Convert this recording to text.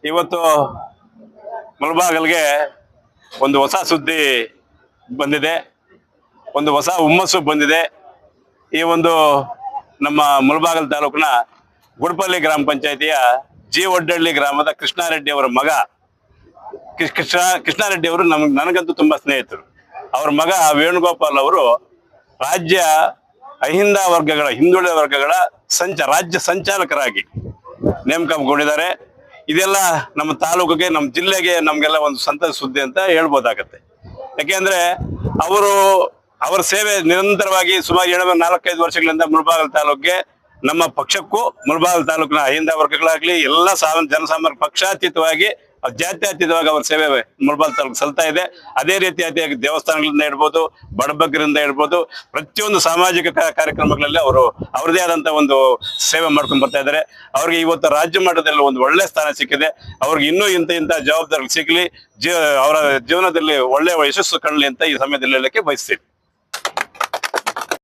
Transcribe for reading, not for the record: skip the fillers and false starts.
ಇವತ್ತು ಮುಳಬಾಗಲ್ಗೆ ಒಂದು ಹೊಸ ಸುದ್ದಿ ಬಂದಿದೆ, ಒಂದು ಹೊಸ ಹುಮ್ಮಸ್ಸು ಬಂದಿದೆ. ಈ ಒಂದು ನಮ್ಮ ಮುಳಬಾಗಲ್ ತಾಲೂಕಿನ ಗುಡ್ಪಲ್ಲಿ ಗ್ರಾಮ ಪಂಚಾಯಿತಿಯ ಜಿ ಒಡ್ಡಳ್ಳಿ ಗ್ರಾಮದ ಕೃಷ್ಣಾರೆಡ್ಡಿ ಅವರ ಮಗ ಕೃಷ್ಣಾರೆಡ್ಡಿ ಅವರು ನನಗಂತೂ ತುಂಬಾ ಸ್ನೇಹಿತರು. ಅವರ ಮಗ ವೇಣುಗೋಪಾಲ್ ಅವರು ರಾಜ್ಯ ಹಿಂದುಳಿದ ವರ್ಗಗಳ ರಾಜ್ಯ ಸಂಚಾಲಕರಾಗಿ ನೇಮಕಗೊಂಡಿದ್ದಾರೆ. ಇದೆಲ್ಲ ನಮ್ಮ ತಾಲೂಕಿಗೆ, ನಮ್ಮ ಜಿಲ್ಲೆಗೆ, ನಮ್ಗೆಲ್ಲ ಒಂದು ಸಂತಸ ಸುದ್ದಿ ಅಂತ ಹೇಳ್ಬೋದಾಗತ್ತೆ. ಯಾಕೆಂದ್ರೆ ಅವರ ಸೇವೆ ನಿರಂತರವಾಗಿ ಸುಮಾರು 4-5 ವರ್ಷಗಳಿಂದ ಮುಳಬಾಗಲ್ ತಾಲೂಕಿಗೆ, ನಮ್ಮ ಪಕ್ಷಕ್ಕೂ ಮುಳಬಾಗಲ್ ತಾಲೂಕಿನ ಅಹಿಂದ ವರ್ಗಗಳಾಗ್ಲಿ ಎಲ್ಲ ಜನಸಾಮಾನ್ಯ ಪಕ್ಷಾತೀತವಾಗಿ ಜಾತ್ಯತೀತವಾಗಿ ಅವರ ಸೇವೆ ಮುಳಬಾಗಲ್ ತಾಲೂಕು ಸಲ್ತಾ ಇದೆ. ಅದೇ ರೀತಿಯಾಗಿ ದೇವಸ್ಥಾನಗಳಿಂದ ಇರ್ಬೋದು, ಬಡಬಗ್ಗರಿಂದ ಇರ್ಬೋದು, ಪ್ರತಿಯೊಂದು ಸಾಮಾಜಿಕ ಕಾರ್ಯಕ್ರಮಗಳಲ್ಲಿ ಅವರು ಅವರದೇ ಆದಂತ ಒಂದು ಸೇವೆ ಮಾಡ್ಕೊಂಡು ಬರ್ತಾ ಇದ್ದಾರೆ. ಅವ್ರಿಗೆ ಇವತ್ತು ರಾಜ್ಯ ಮಟ್ಟದಲ್ಲಿ ಒಂದು ಒಳ್ಳೆ ಸ್ಥಾನ ಸಿಕ್ಕಿದೆ. ಅವ್ರಿಗೆ ಇನ್ನೂ ಇಂಥ ಜವಾಬ್ದಾರಿ ಸಿಗ್ಲಿ, ಅವರ ಜೀವನದಲ್ಲಿ ಒಳ್ಳೆ ಯಶಸ್ಸು ಕಾಣಲಿ ಅಂತ ಈ ಸಮಯದಲ್ಲಿ ಹೇಳಕ್ಕೆ ಬಯಸ್ತೀನಿ.